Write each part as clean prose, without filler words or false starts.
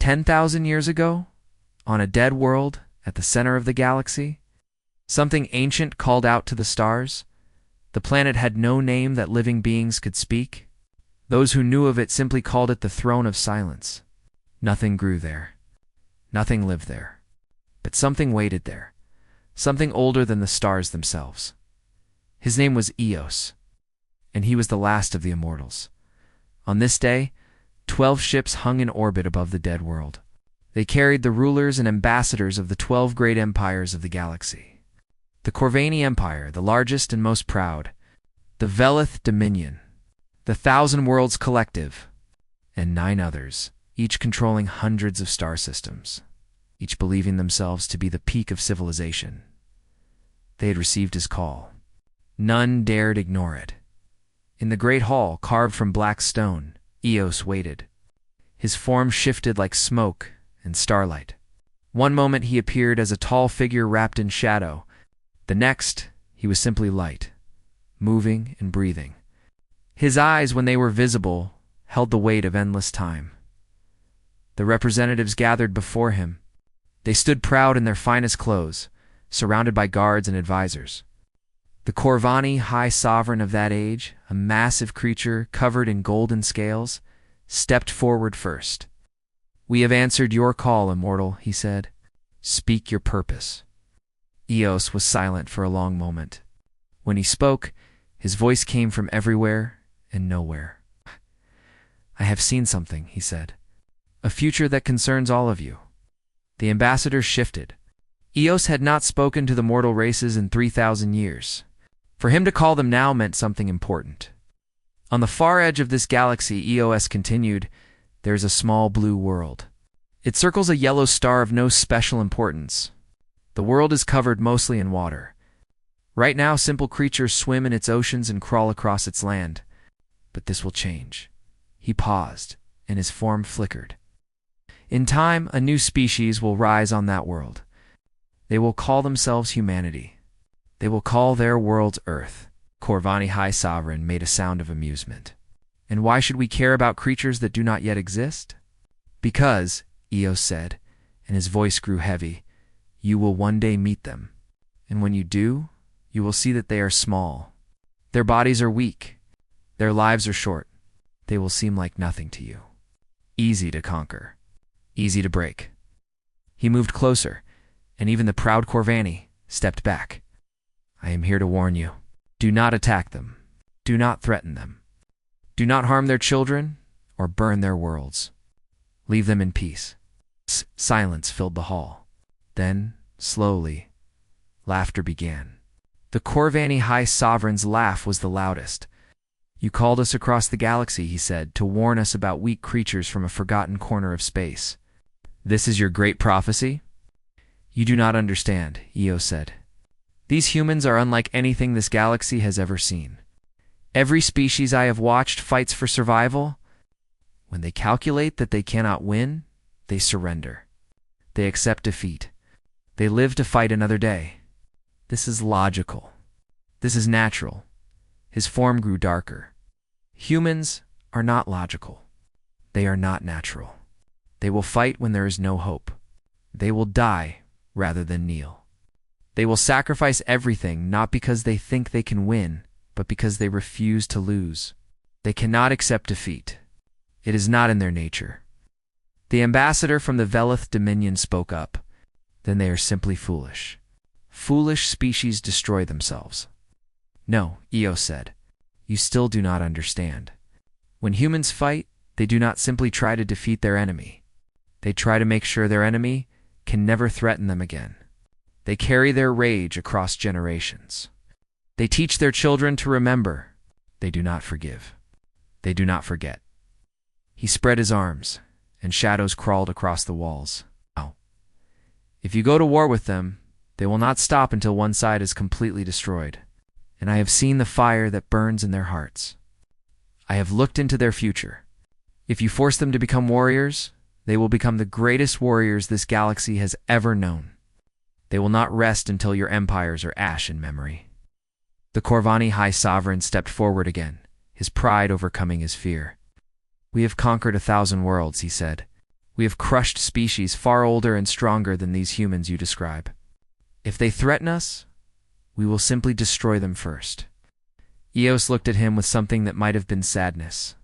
10,000 years ago, on a dead world at the center of the galaxy, something ancient called out to the stars. The planet had no name that living beings could speak. Those who knew of it simply called it the Throne of Silence. Nothing grew there. Nothing lived there. But something waited there. Something older than the stars themselves. His name was Eos, and he was the last of the Immortals. On this day, 12 ships hung in orbit above the dead world. They carried the rulers and ambassadors of the 12 great empires of the galaxy. The Corvani Empire, the largest and most proud, the Velith Dominion, the Thousand Worlds Collective, and 9 others, each controlling hundreds of star systems, each believing themselves to be the peak of civilization. They had received his call. None dared ignore it. In the great hall, carved from black stone, Eos waited. His form shifted like smoke and starlight. One moment he appeared as a tall figure wrapped in shadow. The next, he was simply light, moving and breathing. His eyes, when they were visible, held the weight of endless time. The representatives gathered before him. They stood proud in their finest clothes, surrounded by guards and advisors. The Corvani High Sovereign of that age, a massive creature covered in golden scales, stepped forward first. "We have answered your call, Immortal," he said. "Speak your purpose." Eos was silent for a long moment. When he spoke, his voice came from everywhere and nowhere. "I have seen something," he said. "A future that concerns all of you." The ambassadors shifted. Eos had not spoken to the mortal races in 3,000 years. For him to call them now meant something important. On the far edge of this galaxy, Eos continued, there is a small blue world. It circles a yellow star of no special importance. The world is covered mostly in water. Right now, simple creatures swim in its oceans and crawl across its land. But this will change. He paused, and his form flickered. In time, a new species will rise on that world. They will call themselves humanity. They will call their world Earth. Corvani High Sovereign made a sound of amusement. And why should we care about creatures that do not yet exist? Because, Eos said, and his voice grew heavy, you will one day meet them. And when you do, you will see that they are small. Their bodies are weak. Their lives are short. They will seem like nothing to you. Easy to conquer. Easy to break. He moved closer, and even the proud Corvani stepped back. I am here to warn you. Do not attack them. Do not threaten them. Do not harm their children or burn their worlds. Leave them in peace. Silence filled the hall. Then, slowly, laughter began. The Corvani High Sovereign's laugh was the loudest. You called us across the galaxy, he said, to warn us about weak creatures from a forgotten corner of space. This is your great prophecy? You do not understand, Eos said. These humans are unlike anything this galaxy has ever seen. Every species I have watched fights for survival. When they calculate that they cannot win, they surrender. They accept defeat. They live to fight another day. This is logical. This is natural. His form grew darker. Humans are not logical. They are not natural. They will fight when there is no hope. They will die rather than kneel. They will sacrifice everything not because they think they can win, but because they refuse to lose. They cannot accept defeat. It is not in their nature. The ambassador from the Velith Dominion spoke up. Then they are simply foolish. Foolish species destroy themselves. No, Eos said. You still do not understand. When humans fight, they do not simply try to defeat their enemy. They try to make sure their enemy can never threaten them again. They carry their rage across generations. They teach their children to remember. They do not forgive. They do not forget. He spread his arms, and shadows crawled across the walls. Now, if you go to war with them, they will not stop until one side is completely destroyed. And I have seen the fire that burns in their hearts. I have looked into their future. If you force them to become warriors, they will become the greatest warriors this galaxy has ever known. They will not rest until your empires are ash in memory. The Corvani High Sovereign stepped forward again, his pride overcoming his fear. We have conquered 1,000 worlds, he said. We have crushed species far older and stronger than these humans you describe. If they threaten us, we will simply destroy them first." Eos looked at him with something that might have been sadness.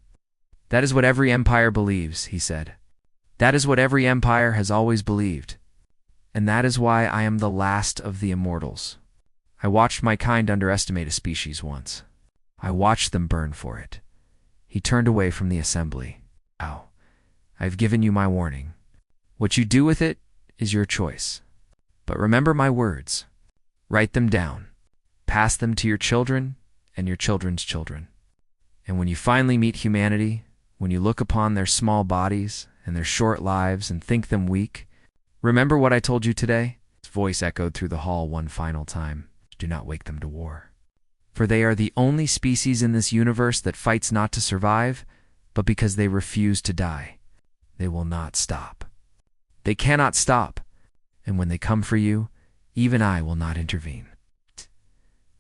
"That is what every empire believes," he said. "That is what every empire has always believed. And that is why I am the last of the immortals. I watched my kind underestimate a species once. I watched them burn for it." He turned away from the assembly. "Now, I've given you my warning. What you do with it is your choice. But remember my words. Write them down. Pass them to your children and your children's children. And when you finally meet humanity, when you look upon their small bodies and their short lives and think them weak, remember what I told you today?" His voice echoed through the hall one final time. "Do not wake them to war. For they are the only species in this universe that fights not to survive, but because they refuse to die. They will not stop. They cannot stop. And when they come for you, even I will not intervene."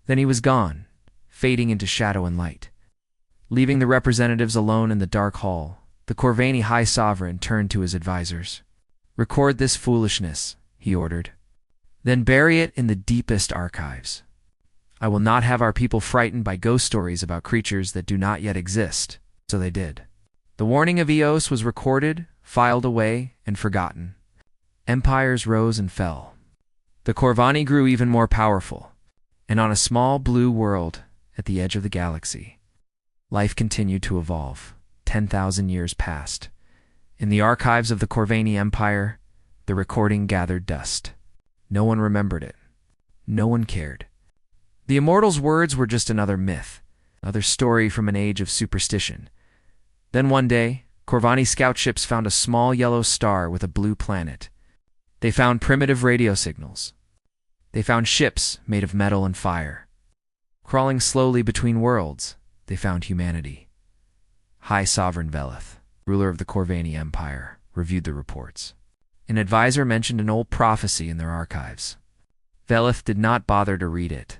Then he was gone, fading into shadow and light. Leaving the representatives alone in the dark hall, the Corvani High Sovereign turned to his advisors. "Record this foolishness," he ordered. "Then bury it in the deepest archives. I will not have our people frightened by ghost stories about creatures that do not yet exist." So they did. The warning of Eos was recorded, filed away, and forgotten. Empires rose and fell. The Corvani grew even more powerful, and on a small blue world at the edge of the galaxy, life continued to evolve. 10,000 years passed. In the archives of the Corvani Empire, the recording gathered dust. No one remembered it. No one cared. The Immortal's words were just another myth, another story from an age of superstition. Then one day, Corvani scout ships found a small yellow star with a blue planet. They found primitive radio signals. They found ships made of metal and fire. Crawling slowly between worlds, they found humanity. High Sovereign Velith, ruler of the Corvani Empire, reviewed the reports. An advisor mentioned an old prophecy in their archives. Velith did not bother to read it.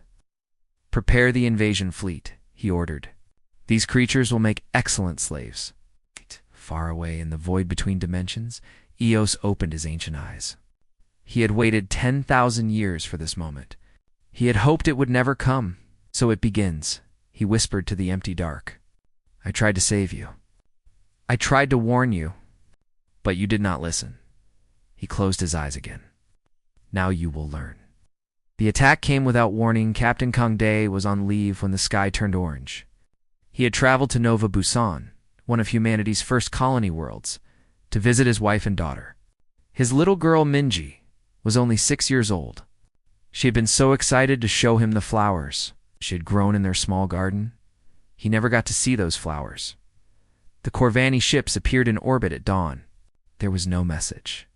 "Prepare the invasion fleet," he ordered. "These creatures will make excellent slaves." Far away in the void between dimensions, Eos opened his ancient eyes. He had waited 10,000 years for this moment. He had hoped it would never come. "So it begins," he whispered to the empty dark. "I tried to save you. I tried to warn you, but you did not listen." He closed his eyes again. "Now you will learn." The attack came without warning. Captain Kongde was on leave when the sky turned orange. He had traveled to Nova Busan, one of humanity's first colony worlds, to visit his wife and daughter. His little girl Minji was only 6 years old. She had been so excited to show him the flowers she had grown in their small garden. He never got to see those flowers. The Corvani ships appeared in orbit at dawn. There was no message.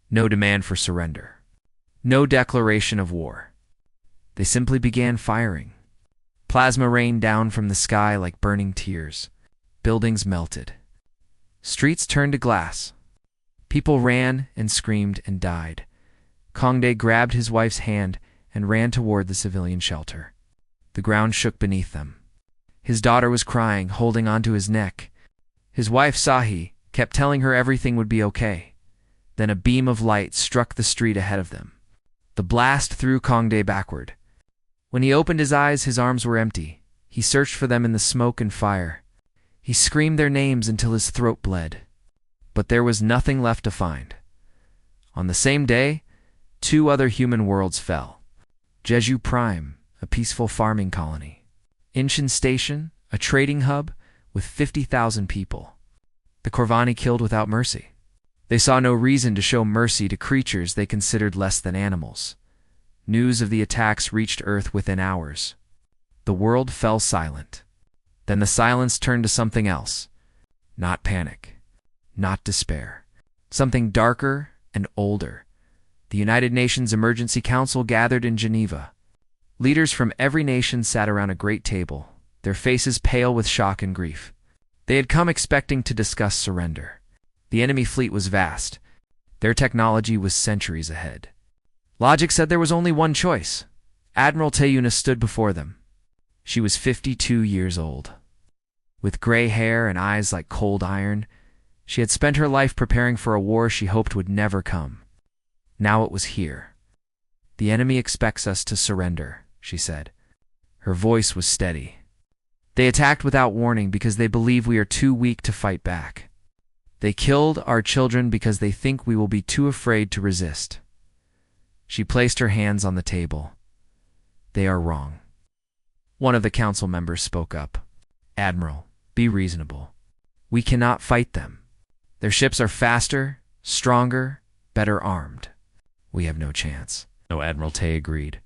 No demand for surrender. No declaration of war. They simply began firing. Plasma rained down from the sky like burning tears. Buildings melted. Streets turned to glass. People ran and screamed and died. Kongde grabbed his wife's hand and ran toward the civilian shelter. The ground shook beneath them. His daughter was crying, holding onto his neck. His wife, Sahi, kept telling her everything would be okay. Then a beam of light struck the street ahead of them. The blast threw Kongde backward. When he opened his eyes, his arms were empty. He searched for them in the smoke and fire. He screamed their names until his throat bled. But there was nothing left to find. On the same day, 2 other human worlds fell. Jeju Prime, a peaceful farming colony. Inshin Station, a trading hub with 50,000 people. The Corvani killed without mercy. They saw no reason to show mercy to creatures they considered less than animals. News of the attacks reached Earth within hours. The world fell silent. Then the silence turned to something else. Not panic. Not despair. Something darker and older. The United Nations Emergency Council gathered in Geneva. Leaders from every nation sat around a great table, their faces pale with shock and grief. They had come expecting to discuss surrender. The enemy fleet was vast. Their technology was centuries ahead. Logic said there was only one choice. Admiral Teyuna stood before them. She was 52 years old. With gray hair and eyes like cold iron, She had spent her life preparing for a war she hoped would never come. Now it was here. "The enemy expects us to surrender," she said. Her voice was steady. "They attacked without warning because they believe we are too weak to fight back. They killed our children because they think we will be too afraid to resist." She placed her hands on the table. "They are wrong." One of the council members spoke up. "Admiral, be reasonable. We cannot fight them. Their ships are faster, stronger, better armed. We have no chance." No, Admiral Tay agreed.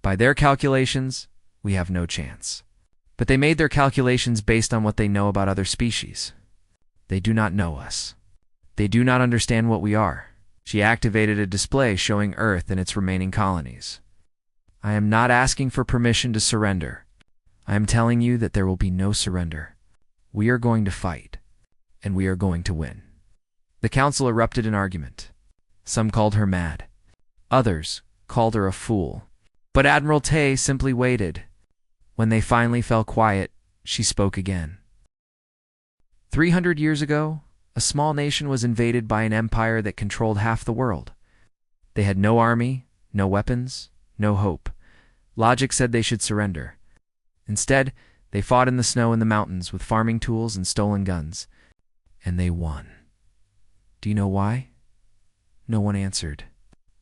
"By their calculations, we have no chance. But they made their calculations based on what they know about other species. They do not know us. They do not understand what we are." She activated a display showing Earth and its remaining colonies. "I am not asking for permission to surrender. I am telling you that there will be no surrender. We are going to fight, and we are going to win." The council erupted in argument. Some called her mad. Others called her a fool. But Admiral Tay simply waited. When they finally fell quiet, she spoke again. 300 years ago, a small nation was invaded by an empire that controlled half the world. They had no army, no weapons, no hope. Logic said they should surrender. Instead, they fought in the snow in the mountains with farming tools and stolen guns. And they won. Do you know why? No one answered.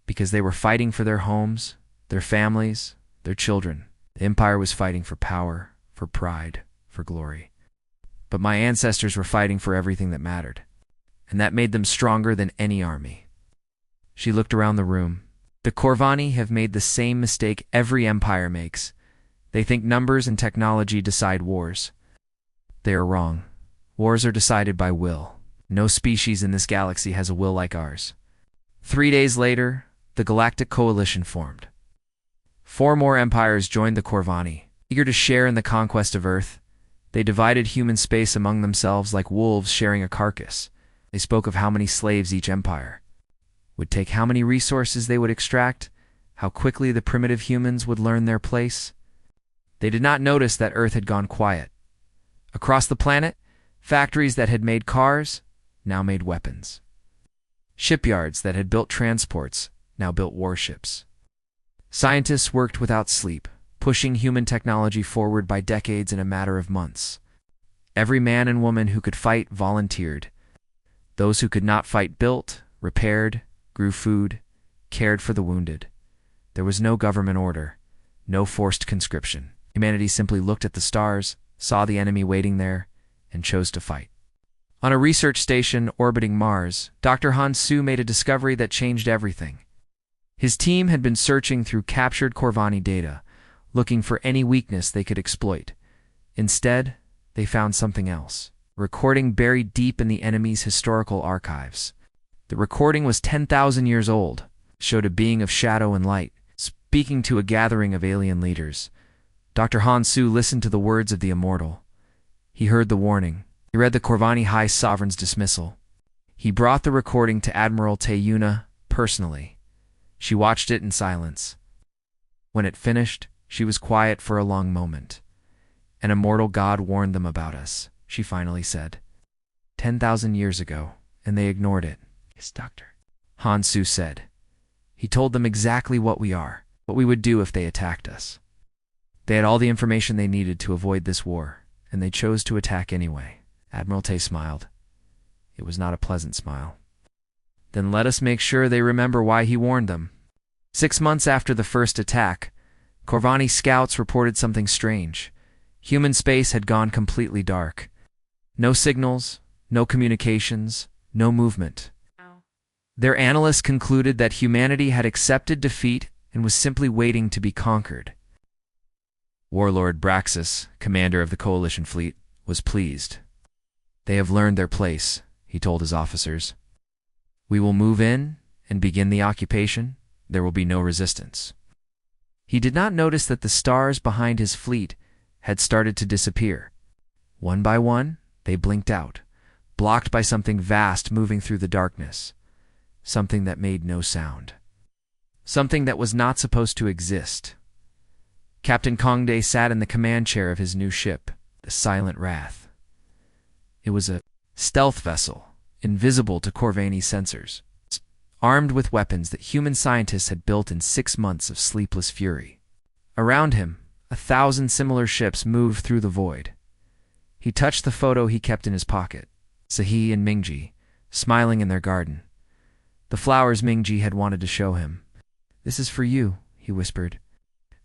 Because they were fighting for their homes, their families, their children. The empire was fighting for power, for pride, for glory. But my ancestors were fighting for everything that mattered. And that made them stronger than any army. She looked around the room. The Corvani have made the same mistake every empire makes. They think numbers and technology decide wars. They are wrong. Wars are decided by will. No species in this galaxy has a will like ours. 3 days later, the Galactic Coalition formed. 4 more empires joined the Corvani. Eager to share in the conquest of Earth, they divided human space among themselves like wolves sharing a carcass. They spoke of how many slaves each empire would take, how many resources they would extract, how quickly the primitive humans would learn their place. They did not notice that Earth had gone quiet. Across the planet, factories that had made cars now made weapons. Shipyards that had built transports now built warships. Scientists worked without sleep, pushing human technology forward by decades in a matter of months. Every man and woman who could fight volunteered. Those who could not fight built, repaired, grew food, cared for the wounded. There was no government order, no forced conscription. Humanity simply looked at the stars, saw the enemy waiting there, and chose to fight. On a research station orbiting Mars, Dr. Han Su made a discovery that changed everything. His team had been searching through captured Corvani data, looking for any weakness they could exploit. Instead, they found something else. A recording buried deep in the enemy's historical archives. The recording was 10,000 years old, showed a being of shadow and light, speaking to a gathering of alien leaders. Dr. Han Su listened to the words of the Immortal. He heard the warning. He read the Corvani High Sovereign's dismissal. He brought the recording to Admiral Tayuna personally. She watched it in silence. When it finished, she was quiet for a long moment. "An immortal god warned them about us," she finally said. 10,000 years ago, and they ignored it. "Yes, Doctor," Han Su said. "He told them exactly what we are, what we would do if they attacked us. They had all the information they needed to avoid this war, and they chose to attack anyway." Admiral Tay smiled. It was not a pleasant smile. "Then let us make sure they remember why he warned them." 6 months after the first attack, Corvani scouts reported something strange. Human space had gone completely dark. No signals, no communications, no movement. Their analysts concluded that humanity had accepted defeat and was simply waiting to be conquered. Warlord Braxis, commander of the Coalition fleet, was pleased. "They have learned their place," he told his officers. "We will move in and begin the occupation. There will be no resistance." He did not notice that the stars behind his fleet had started to disappear. One by one, they blinked out, blocked by something vast moving through the darkness. Something that made no sound. Something that was not supposed to exist. Captain Kongde sat in the command chair of his new ship, the Silent Wrath. It was a stealth vessel, invisible to Corvani's sensors, armed with weapons that human scientists had built in 6 months of sleepless fury. Around him, 1,000 similar ships moved through the void. He touched the photo he kept in his pocket, Sahi and Mingji, smiling in their garden. The flowers Mingji had wanted to show him. "This is for you," he whispered.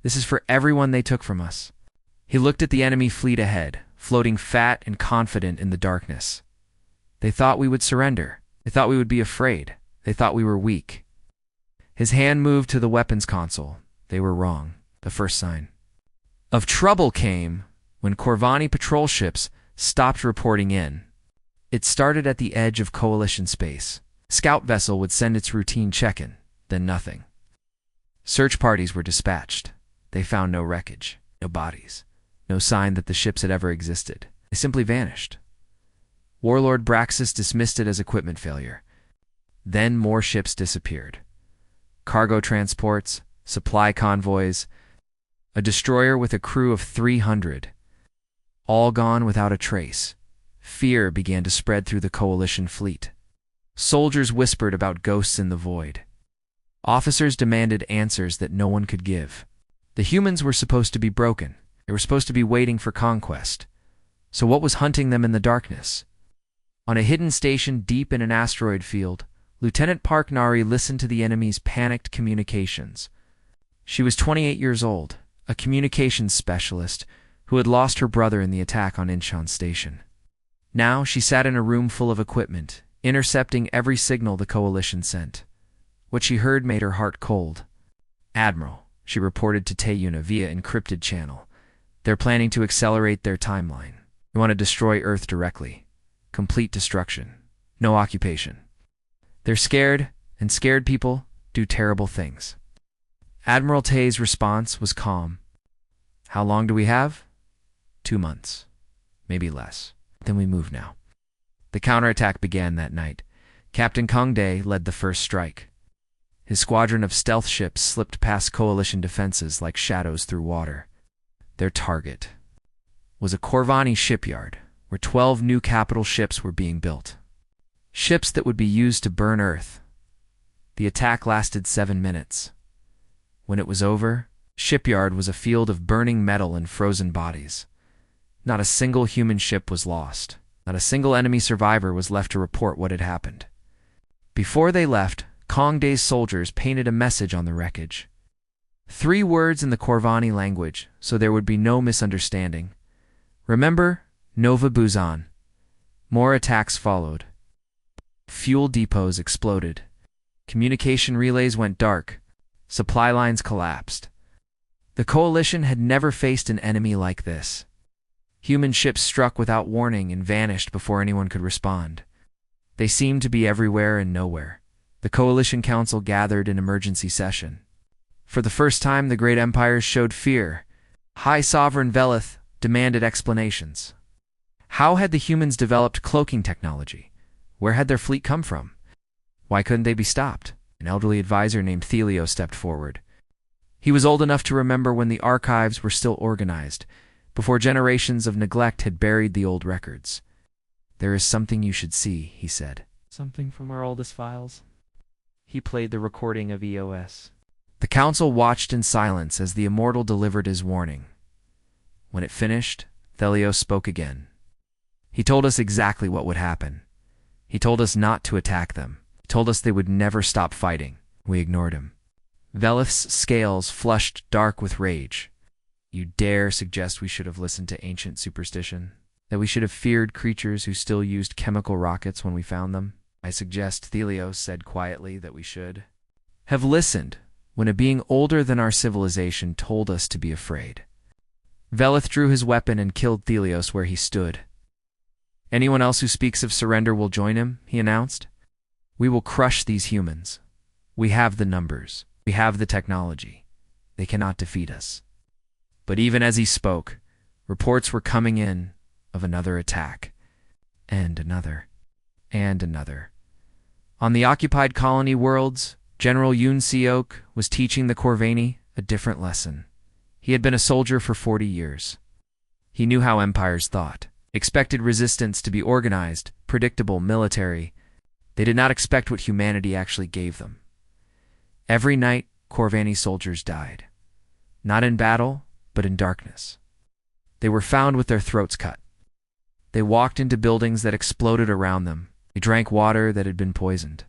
"This is for everyone they took from us." He looked at the enemy fleet ahead, floating fat and confident in the darkness. "They thought we would surrender. They thought we would be afraid. They thought we were weak." His hand moved to the weapons console. They were wrong. The first sign of trouble came when Corvani patrol ships stopped reporting in. It started at the edge of Coalition space. Scout vessel would send its routine check-in, then nothing. Search parties were dispatched. They found no wreckage, no bodies, no sign that the ships had ever existed. They simply vanished. Warlord Braxis dismissed it as equipment failure. Then more ships disappeared. Cargo transports, supply convoys, a destroyer with a crew of 300. All gone without a trace. Fear began to spread through the Coalition fleet. Soldiers whispered about ghosts in the void. Officers demanded answers that no one could give. The humans were supposed to be broken. They were supposed to be waiting for conquest. So what was hunting them in the darkness? On a hidden station deep in an asteroid field, Lieutenant Park Nari listened to the enemy's panicked communications. She was 28 years old, a communications specialist who had lost her brother in the attack on Incheon Station. Now she sat in a room full of equipment, intercepting every signal the Coalition sent. What she heard made her heart cold. "Admiral," she reported to Taeyuna via encrypted channel. "They're planning to accelerate their timeline. They want to destroy Earth directly. Complete destruction. No occupation. They're scared, and scared people do terrible things." Admiral Tae's response was calm. "How long do we have?" 2 months. Maybe less. Then we move now." The counterattack began that night. Captain Kong Dae led the first strike. His squadron of stealth ships slipped past Coalition defenses like shadows through water. Their target was a Corvani shipyard, where 12 new capital ships were being built. Ships that would be used to burn Earth. The attack lasted 7 minutes. When it was over, shipyard was a field of burning metal and frozen bodies. Not a single human ship was lost. Not a single enemy survivor was left to report what had happened. Before they left, Kong Dae's soldiers painted a message on the wreckage. 3 words in the Corvani language, so there would be no misunderstanding. "Remember, Nova Busan." More attacks followed. Fuel depots exploded. Communication relays went dark. Supply lines collapsed. The Coalition had never faced an enemy like this. Human ships struck without warning and vanished before anyone could respond. They seemed to be everywhere and nowhere. The Coalition Council gathered in emergency session. For the first time, the great empires showed fear. High Sovereign Velith demanded explanations. How had the humans developed cloaking technology? Where had their fleet come from? Why couldn't they be stopped? An elderly advisor named Thelio stepped forward. He was old enough to remember when the archives were still organized, before generations of neglect had buried the old records. "There is something you should see," he said. "Something from our oldest files?" He played the recording of EOS. The council watched in silence as the Immortal delivered his warning. When it finished, Thelios spoke again. He told us exactly what would happen. He told us not to attack them. He told us they would never stop fighting. We ignored him. Velith's scales flushed dark with rage. "You dare suggest we should have listened to ancient superstition? That we should have feared creatures who still used chemical rockets when we found them? I suggest," Thelios said quietly, "that we should have listened when a being older than our civilization told us to be afraid." Velith drew his weapon and killed Thelios where he stood. "Anyone else who speaks of surrender will join him," he announced. "We will crush these humans. We have the numbers. We have the technology. They cannot defeat us." But even as he spoke, reports were coming in of another attack, and another, and another. On the occupied colony worlds, General Yoon Seok was teaching the Corvani a different lesson. He had been a soldier for 40 years. He knew how empires thought, expected resistance to be organized, predictable, military, They did not expect what humanity actually gave them. Every night, Corvani soldiers died. Not in battle, but in darkness. They were found with their throats cut. They walked into buildings that exploded around them. They drank water that had been poisoned.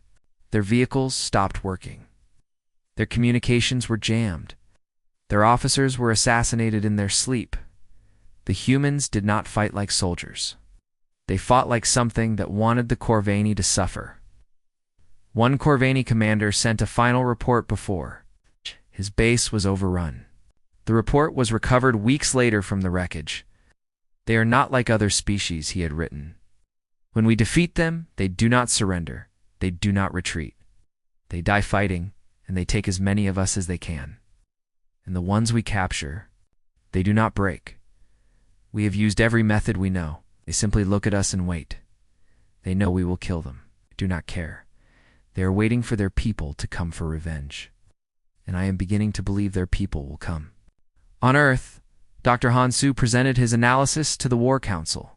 Their vehicles stopped working. Their communications were jammed. Their officers were assassinated in their sleep. The humans did not fight like soldiers. They fought like something that wanted the Corvani to suffer. One Corvani commander sent a final report before his base was overrun. The report was recovered weeks later from the wreckage. They are not like other species, he had written. When we defeat them, they do not surrender. They do not retreat. They die fighting, and they take as many of us as they can. And the ones we capture, they do not break. We have used every method we know. They simply look at us and wait. They know we will kill them. They do not care. They are waiting for their people to come for revenge. And I am beginning to believe their people will come. On Earth, Dr. Hansu presented his analysis to the War Council.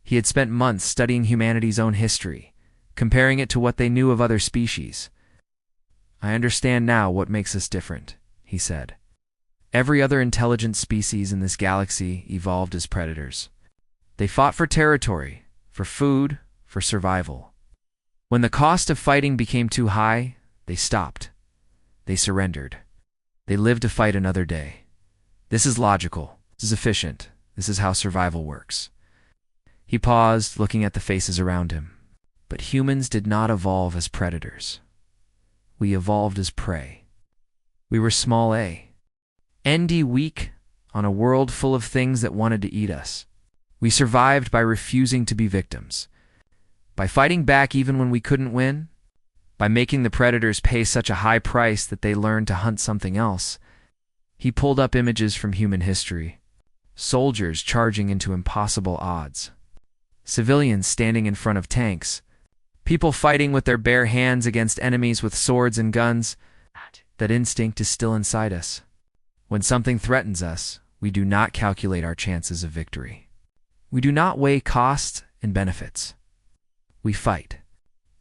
He had spent months studying humanity's own history, comparing it to what they knew of other species. I understand now what makes us different, he said. Every other intelligent species in this galaxy evolved as predators. They fought for territory, for food, for survival. When the cost of fighting became too high, they stopped. They surrendered. They lived to fight another day. This is logical. This is efficient. This is how survival works. He paused, looking at the faces around him. But humans did not evolve as predators. We evolved as prey. We were small a. ND weak on a world full of things that wanted to eat us. We survived by refusing to be victims. By fighting back even when we couldn't win. By making the predators pay such a high price that they learned to hunt something else. He pulled up images from human history. Soldiers charging into impossible odds. Civilians standing in front of tanks. People fighting with their bare hands against enemies with swords and guns. That instinct is still inside us. When something threatens us, we do not calculate our chances of victory. We do not weigh costs and benefits. We fight.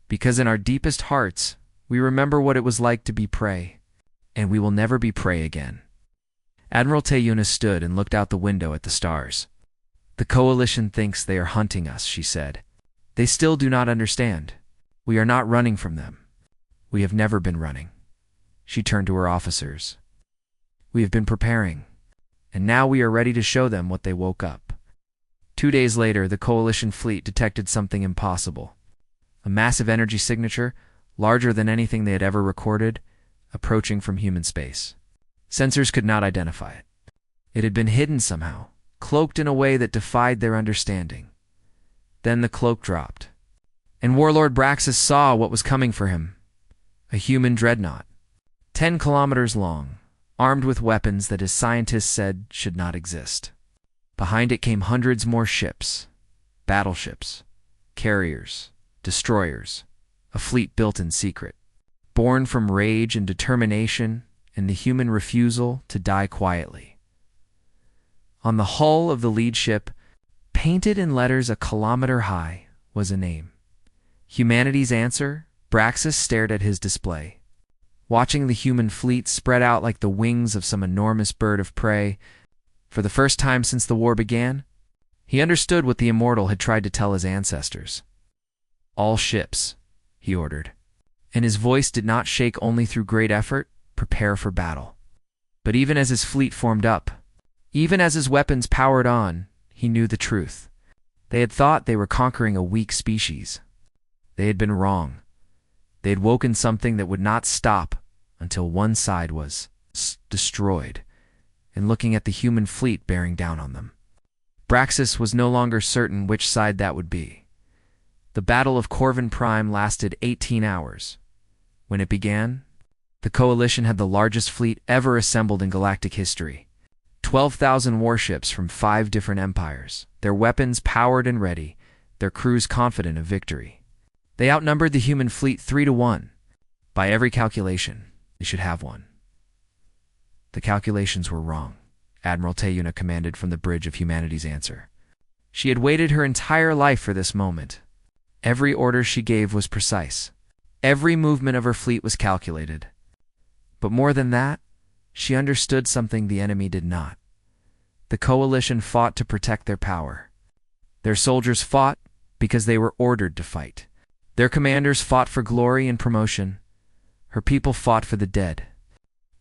Because in our deepest hearts, we remember what it was like to be prey, and we will never be prey again. Admiral Teyuna stood and looked out the window at the stars. The coalition thinks they are hunting us, she said. They still do not understand. We are not running from them. We have never been running. She turned to her officers. We have been preparing, and now we are ready to show them what they woke up. 2 days later, the coalition fleet detected something impossible. A massive energy signature, larger than anything they had ever recorded, approaching from human space. Sensors could not identify it. It had been hidden somehow, cloaked in a way that defied their understanding. Then the cloak dropped, and Warlord Braxis saw what was coming for him. A human dreadnought, 10 kilometers long, armed with weapons that his scientists said should not exist. Behind it came hundreds more ships, battleships, carriers, destroyers, a fleet built in secret, born from rage and determination and the human refusal to die quietly. On the hull of the lead ship, painted in letters a kilometer high, was a name. Humanity's answer? Braxis stared at his display. Watching the human fleet spread out like the wings of some enormous bird of prey, for the first time since the war began, he understood what the Immortal had tried to tell his ancestors. All ships, he ordered, and his voice did not shake only through great effort, prepare for battle. But even as his fleet formed up, even as his weapons powered on, he knew the truth. They had thought they were conquering a weak species. They had been wrong. They had woken something that would not stop until one side was destroyed, and looking at the human fleet bearing down on them. Braxis was no longer certain which side that would be. The Battle of Corvin Prime lasted 18 hours. When it began, the Coalition had the largest fleet ever assembled in galactic history. 12,000 warships from 5 different empires, their weapons powered and ready, their crews confident of victory. They outnumbered the human fleet 3-1. By every calculation, they should have won. The calculations were wrong, Admiral Teyuna commanded from the bridge of humanity's answer. She had waited her entire life for this moment. Every order she gave was precise. Every movement of her fleet was calculated. But more than that, she understood something the enemy did not. The coalition fought to protect their power. Their soldiers fought because they were ordered to fight. Their commanders fought for glory and promotion. Her people fought for the dead.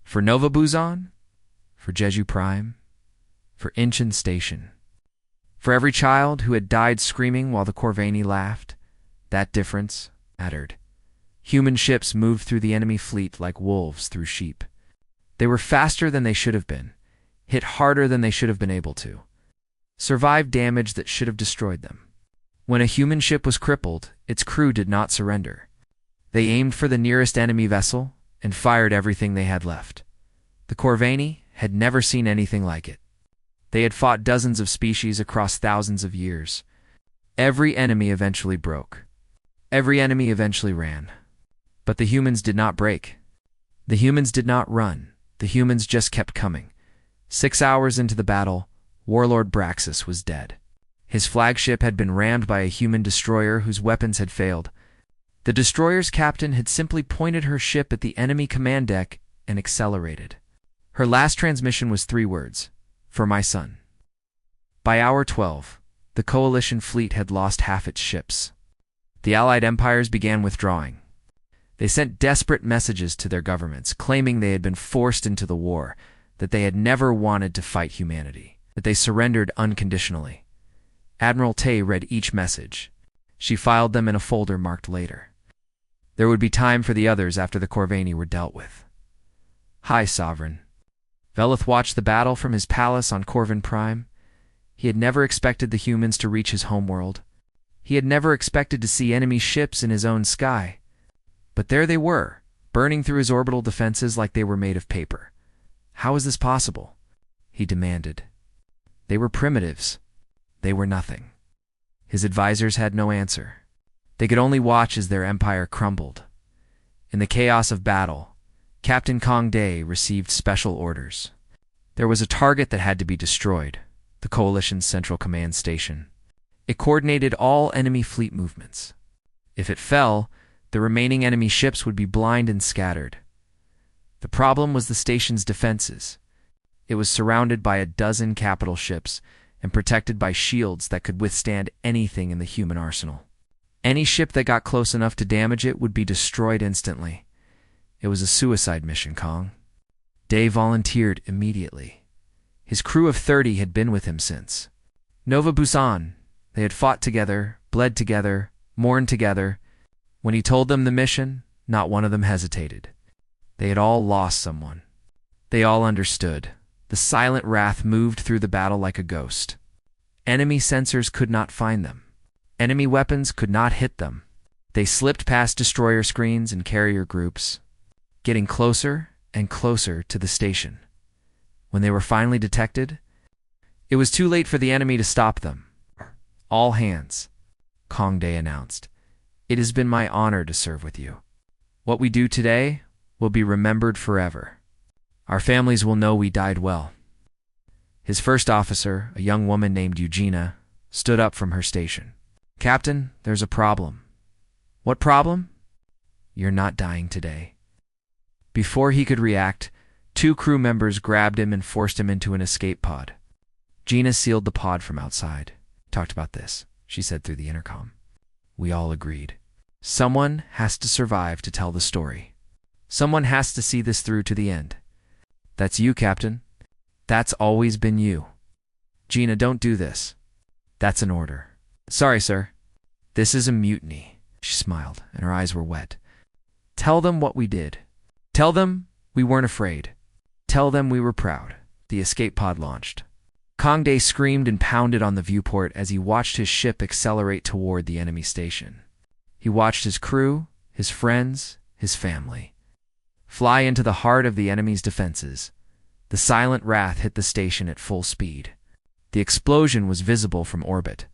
For Nova Buzan, for Jeju Prime, for Inchin Station. For every child who had died screaming while the Corvini laughed, that difference mattered. Human ships moved through the enemy fleet like wolves through sheep. They were faster than they should have been, hit harder than they should have been able to, survived damage that should have destroyed them. When a human ship was crippled, its crew did not surrender. They aimed for the nearest enemy vessel and fired everything they had left. The Corvini had never seen anything like it. They had fought dozens of species across thousands of years. Every enemy eventually broke. Every enemy eventually ran. But the humans did not break. The humans did not run. The humans just kept coming. 6 hours into the battle, Warlord Braxis was dead. His flagship had been rammed by a human destroyer whose weapons had failed. The destroyer's captain had simply pointed her ship at the enemy command deck and accelerated. Her last transmission was 3 words: "For my son." By hour 12, the coalition fleet had lost half its ships. The Allied empires began withdrawing. They sent desperate messages to their governments, claiming they had been forced into the war, that they had never wanted to fight humanity, that they surrendered unconditionally. Admiral Tay read each message. She filed them in a folder marked later. There would be time for the others after the Corvini were dealt with. Hi, Sovereign. Velith watched the battle from his palace on Corvin Prime. He had never expected the humans to reach his homeworld. He had never expected to see enemy ships in his own sky. But there they were, burning through his orbital defenses like they were made of paper. How is this possible? He demanded. They were primitives. They were nothing. His advisors had no answer. They could only watch as their empire crumbled. In the chaos of battle, Captain Kong Day received special orders. There was a target that had to be destroyed, the Coalition's Central Command Station. It coordinated all enemy fleet movements. If it fell, the remaining enemy ships would be blind and scattered. The problem was the station's defenses. It was surrounded by a dozen capital ships and protected by shields that could withstand anything in the human arsenal. Any ship that got close enough to damage it would be destroyed instantly. It was a suicide mission, Kong. Day volunteered immediately. His crew of 30 had been with him since. Nova Busan. They had fought together, bled together, mourned together. When he told them the mission, not one of them hesitated. They had all lost someone. They all understood. The silent wrath moved through the battle like a ghost. Enemy sensors could not find them. Enemy weapons could not hit them. They slipped past destroyer screens and carrier groups, getting closer and closer to the station. When they were finally detected, it was too late for the enemy to stop them. All hands, Kong Day announced. It has been my honor to serve with you. What we do today will be remembered forever. Our families will know we died well. His first officer, a young woman named Eugenia, stood up from her station. Captain, there's a problem. What problem? You're not dying today. Before he could react, 2 crew members grabbed him and forced him into an escape pod. Gina sealed the pod from outside. Talked about this, she said through the intercom. We all agreed. Someone has to survive to tell the story. Someone has to see this through to the end. That's you, Captain. That's always been you. Gina, don't do this. That's an order. Sorry, sir. This is a mutiny. She smiled, and her eyes were wet. Tell them what we did. Tell them we weren't afraid. Tell them we were proud. The escape pod launched. Kong Day screamed and pounded on the viewport as he watched his ship accelerate toward the enemy station. He watched his crew, his friends, his family fly into the heart of the enemy's defenses. The silent wrath hit the station at full speed. The explosion was visible from orbit.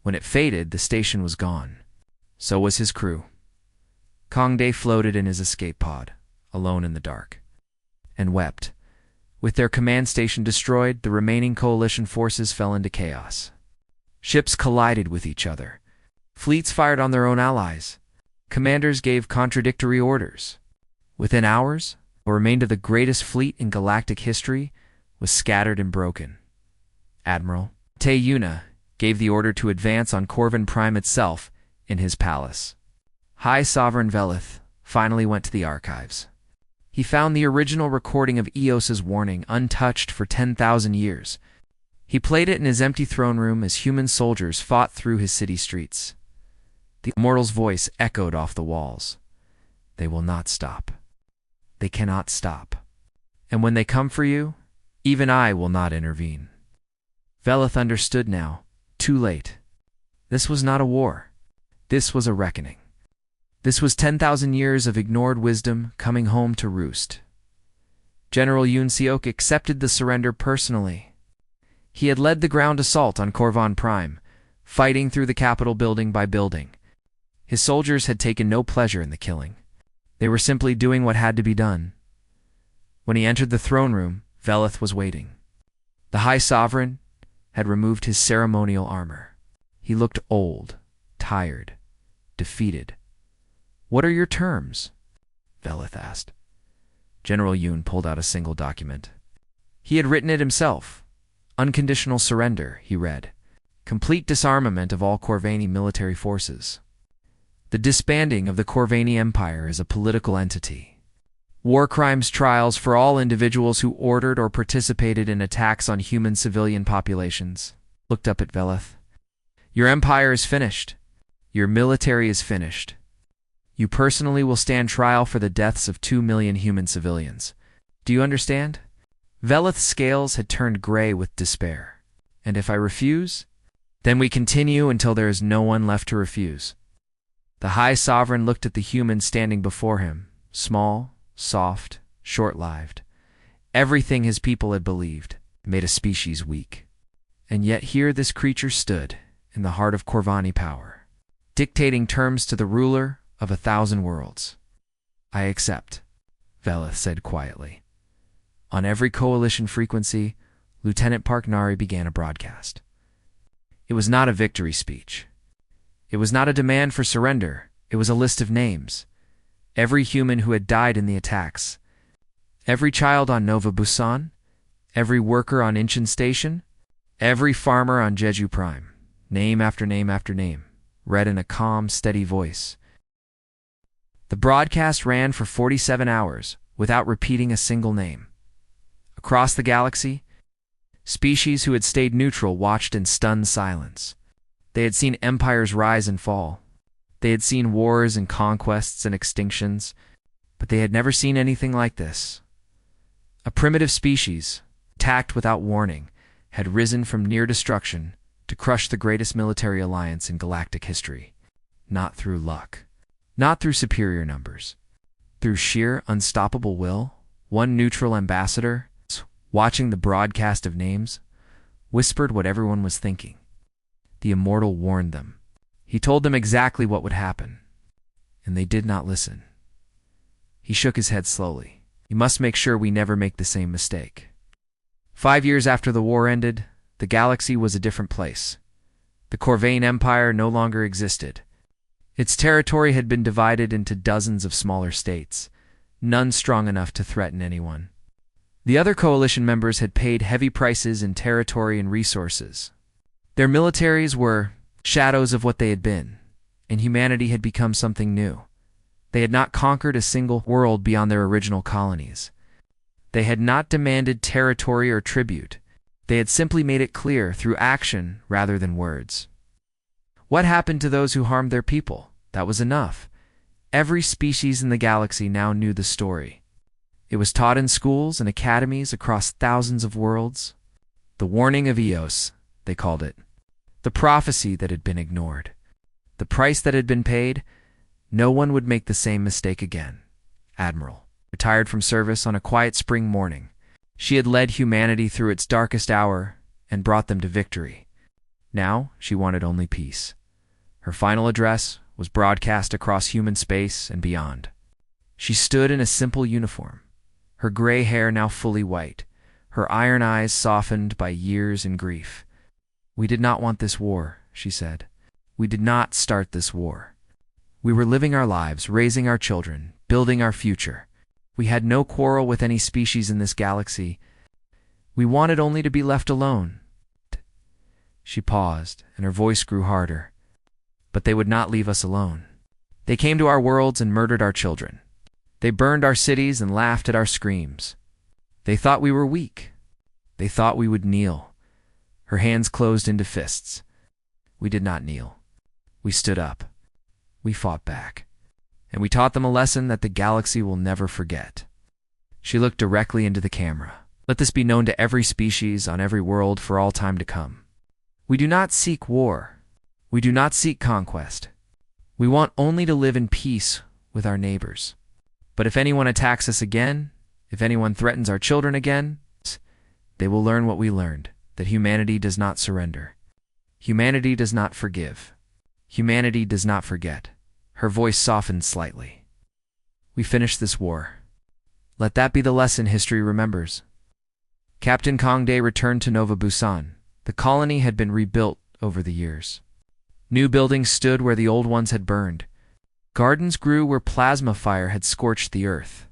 When it faded, the station was gone. So was his crew. Kong Day floated in his escape pod, alone in the dark, and wept. With their command station destroyed, the remaining coalition forces fell into chaos. Ships collided with each other. Fleets fired on their own allies. Commanders gave contradictory orders. Within hours, what remained of the greatest fleet in galactic history was scattered and broken. Admiral Teyuna gave the order to advance on Corvin Prime itself in his palace. High Sovereign Velith finally went to the archives. He found the original recording of Eos's warning untouched for 10,000 years. He played it in his empty throne room as human soldiers fought through his city streets. The Immortal's voice echoed off the walls. They will not stop. They cannot stop. And when they come for you, even I will not intervene. Velith understood now, too late. This was not a war. This was a reckoning. This was 10,000 years of ignored wisdom coming home to roost. General Yoon Seok accepted the surrender personally. He had led the ground assault on Corvin Prime, fighting through the Capitol building by building. His soldiers had taken no pleasure in the killing. They were simply doing what had to be done. When he entered the throne room, Velith was waiting. The High Sovereign had removed his ceremonial armor. He looked old, tired, defeated. "What are your terms?" Velith asked. General Yoon pulled out a single document. He had written it himself. Unconditional surrender, he read. Complete disarmament of all Corvani military forces. The disbanding of the Corvani Empire as a political entity. War crimes trials for all individuals who ordered or participated in attacks on human civilian populations. Looked up at Velith. Your empire is finished. Your military is finished. You personally will stand trial for the deaths of 2 million human civilians. Do you understand? Velith's scales had turned gray with despair. And if I refuse, then we continue until there is no one left to refuse. The High Sovereign looked at the human standing before him, small, soft, short-lived. Everything his people had believed made a species weak. And yet here this creature stood, in the heart of Corvani power, dictating terms to the ruler of 1,000 worlds. I accept, Velith said quietly. On every coalition frequency, Lieutenant Parknari began a broadcast. It was not a victory speech. It was not a demand for surrender. It was a list of names. Every human who had died in the attacks. Every child on Nova Busan. Every worker on Incheon Station. Every farmer on Jeju Prime. Name after name after name, read in a calm, steady voice. The broadcast ran for 47 hours without repeating a single name. Across the galaxy, species who had stayed neutral watched in stunned silence. They had seen empires rise and fall. They had seen wars and conquests and extinctions, but they had never seen anything like this. A primitive species, attacked without warning, had risen from near destruction to crush the greatest military alliance in galactic history, not through luck. Not through superior numbers. Through sheer, unstoppable will, one neutral ambassador, watching the broadcast of names, whispered what everyone was thinking. The Immortal warned them. He told them exactly what would happen, and they did not listen. He shook his head slowly. You must make sure we never make the same mistake. 5 years after the war ended, the galaxy was a different place. The Corvane Empire no longer existed. Its territory had been divided into dozens of smaller states, none strong enough to threaten anyone. The other coalition members had paid heavy prices in territory and resources. Their militaries were shadows of what they had been, and humanity had become something new. They had not conquered a single world beyond their original colonies. They had not demanded territory or tribute. They had simply made it clear through action rather than words. What happened to those who harmed their people? That was enough. Every species in the galaxy now knew the story. It was taught in schools and academies across thousands of worlds. The warning of Eos, they called it. The prophecy that had been ignored. The price that had been paid. No one would make the same mistake again. Admiral, retired from service on a quiet spring morning. She had led humanity through its darkest hour and brought them to victory. Now she wanted only peace. Her final address was broadcast across human space and beyond. She stood in a simple uniform, her gray hair now fully white, her iron eyes softened by years and grief. We did not want this war, she said. We did not start this war. We were living our lives, raising our children, building our future. We had no quarrel with any species in this galaxy. We wanted only to be left alone. She paused, and her voice grew harder. But they would not leave us alone. They came to our worlds and murdered our children. They burned our cities and laughed at our screams. They thought we were weak. They thought we would kneel. Her hands closed into fists. We did not kneel. We stood up. We fought back. And we taught them a lesson that the galaxy will never forget. She looked directly into the camera. Let this be known to every species on every world for all time to come. We do not seek war. We do not seek conquest. We want only to live in peace with our neighbors. But if anyone attacks us again, if anyone threatens our children again, they will learn what we learned, that humanity does not surrender. Humanity does not forgive. Humanity does not forget. Her voice softened slightly. We finished this war. Let that be the lesson history remembers. Captain Kongde returned to Nova Busan. The colony had been rebuilt over the years. New buildings stood where the old ones had burned. Gardens grew where plasma fire had scorched the earth.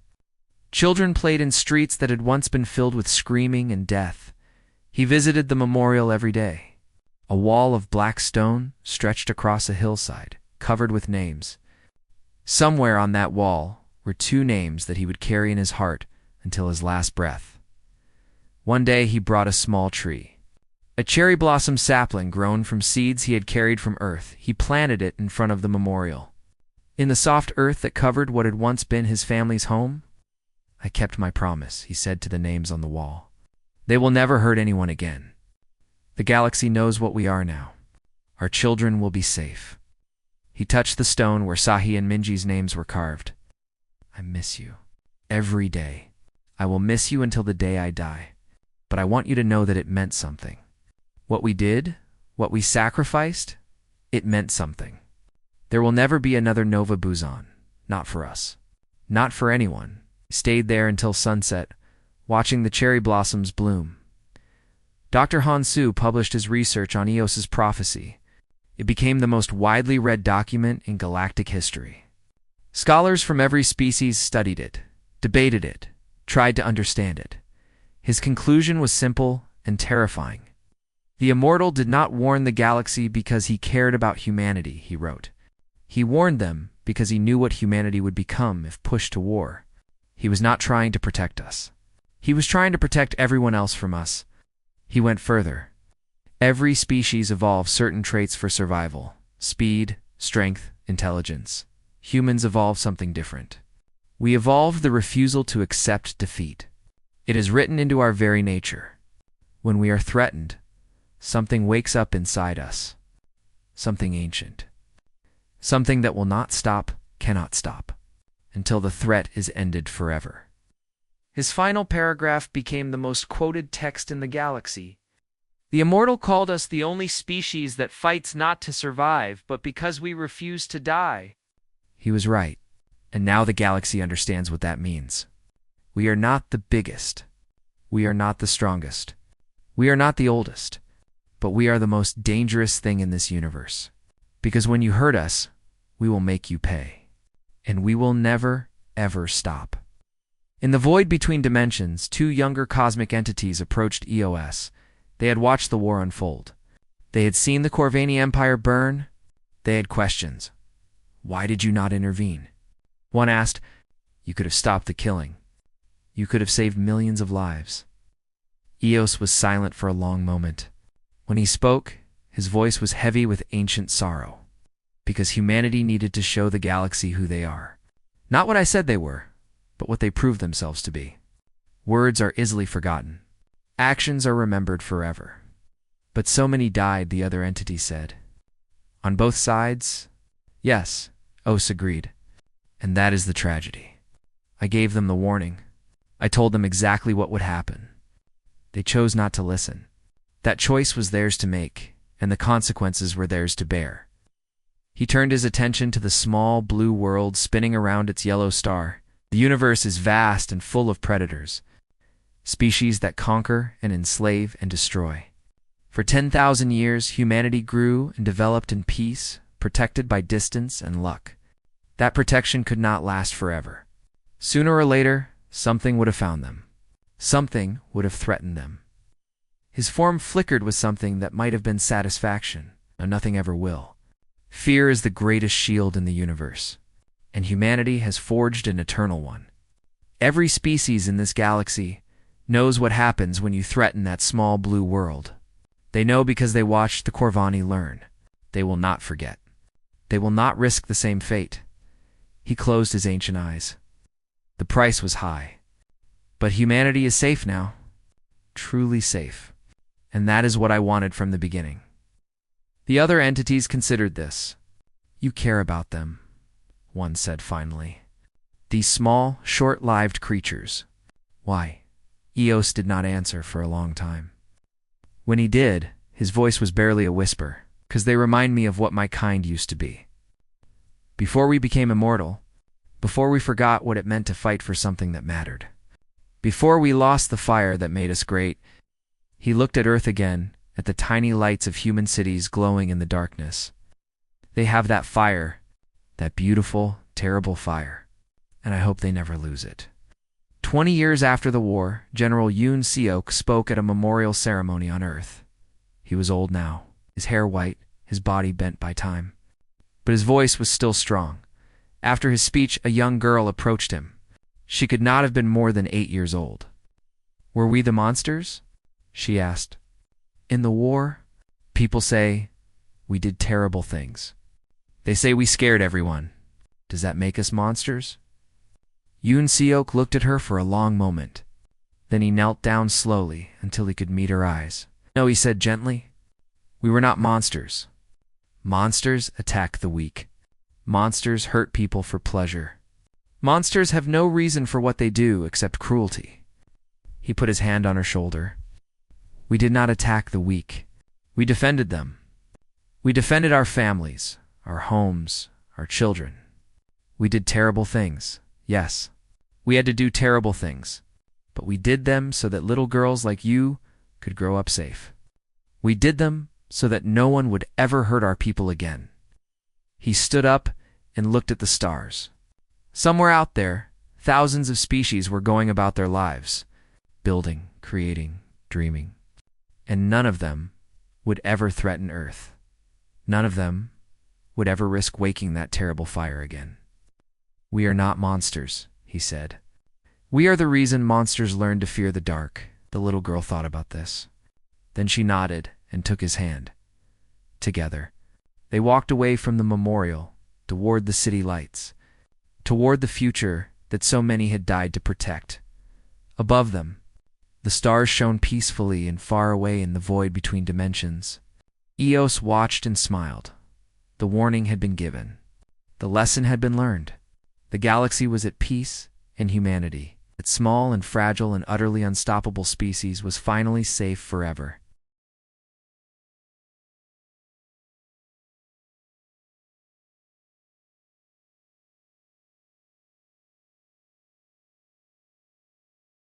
Children played in streets that had once been filled with screaming and death. He visited the memorial every day. A wall of black stone stretched across a hillside, covered with names. Somewhere on that wall were 2 names that he would carry in his heart until his last breath. One day he brought a small tree. A cherry blossom sapling grown from seeds he had carried from Earth. He planted it in front of the memorial. In the soft earth that covered what had once been his family's home, I kept my promise, he said to the names on the wall. They will never hurt anyone again. The galaxy knows what we are now. Our children will be safe. He touched the stone where Sahi and Minji's names were carved. I miss you. Every day. I will miss you until the day I die. But I want you to know that it meant something. What we did, what we sacrificed, it meant something. There will never be another Nova Busan. Not for us. Not for anyone. He stayed there until sunset, watching the cherry blossoms bloom. Dr. Hansu published his research on Eos's prophecy. It became the most widely read document in galactic history. Scholars from every species studied it, debated it, tried to understand it. His conclusion was simple and terrifying. The Immortal did not warn the galaxy because he cared about humanity, he wrote. He warned them because he knew what humanity would become if pushed to war. He was not trying to protect us. He was trying to protect everyone else from us. He went further. Every species evolves certain traits for survival: speed, strength, intelligence. Humans evolve something different. We evolved the refusal to accept defeat. It is written into our very nature. When we are threatened, something wakes up inside us. Something ancient. Something that will not stop, cannot stop, until the threat is ended forever. His final paragraph became the most quoted text in the galaxy. The Immortal called us the only species that fights not to survive, but because we refuse to die. He was right, and now the galaxy understands what that means. We are not the biggest. We are not the strongest. We are not the oldest. But we are the most dangerous thing in this universe. Because when you hurt us, we will make you pay. And we will never, ever stop. In the void between dimensions, 2 younger cosmic entities approached EOS. They had watched the war unfold. They had seen the Corvani Empire burn. They had questions. Why did you not intervene? One asked, you could have stopped the killing. You could have saved millions of lives. Eos was silent for a long moment. When he spoke, his voice was heavy with ancient sorrow. Because humanity needed to show the galaxy who they are. Not what I said they were, but what they proved themselves to be. Words are easily forgotten. Actions are remembered forever. But so many died, the other entity said. On both sides? Yes, Os agreed. And that is the tragedy. I gave them the warning. I told them exactly what would happen. They chose not to listen. That choice was theirs to make, and the consequences were theirs to bear. He turned his attention to the small blue world spinning around its yellow star. The universe is vast and full of predators, species that conquer and enslave and destroy. For 10,000 years, humanity grew and developed in peace, protected by distance and luck. That protection could not last forever. Sooner or later, something would have found them. Something would have threatened them. His form flickered with something that might have been satisfaction, and nothing ever will. Fear is the greatest shield in the universe, and humanity has forged an eternal one. Every species in this galaxy knows what happens when you threaten that small blue world. They know because they watched the Corvani learn. They will not forget. They will not risk the same fate. He closed his ancient eyes. The price was high. But humanity is safe now. Truly safe. And that is what I wanted from the beginning. The other entities considered this. You care about them, one said finally. These small, short-lived creatures. Why? Eos did not answer for a long time. When he did, his voice was barely a whisper, because they remind me of what my kind used to be. Before we became immortal, before we forgot what it meant to fight for something that mattered, before we lost the fire that made us great, he looked at Earth again, at the tiny lights of human cities glowing in the darkness. They have that fire, that beautiful, terrible fire, and I hope they never lose it. 20 years after the war, General Yoon Seok spoke at a memorial ceremony on Earth. He was old now, his hair white, his body bent by time. But his voice was still strong. After his speech, a young girl approached him. She could not have been more than 8 years old. Were we the monsters? She asked. In the war, people say we did terrible things. They say we scared everyone. Does that make us monsters? Yoon Seok looked at her for a long moment. Then he knelt down slowly until he could meet her eyes. No, he said gently. We were not monsters. Monsters attack the weak. Monsters hurt people for pleasure. Monsters have no reason for what they do except cruelty. He put his hand on her shoulder. We did not attack the weak. We defended them. We defended our families, our homes, our children. We did terrible things, yes. We had to do terrible things, but we did them so that little girls like you could grow up safe. We did them so that no one would ever hurt our people again. He stood up and looked at the stars. Somewhere out there, thousands of species were going about their lives, building, creating, dreaming. And none of them would ever threaten Earth. None of them would ever risk waking that terrible fire again. We are not monsters, he said. We are the reason monsters learn to fear the dark. The little girl thought about this. Then she nodded and took his hand. Together, they walked away from the memorial, toward the city lights, toward the future that so many had died to protect. Above them, the stars shone peacefully and far away in the void between dimensions. Eos watched and smiled. The warning had been given. The lesson had been learned. The galaxy was at peace, and humanity, its small and fragile and utterly unstoppable species, was finally safe forever.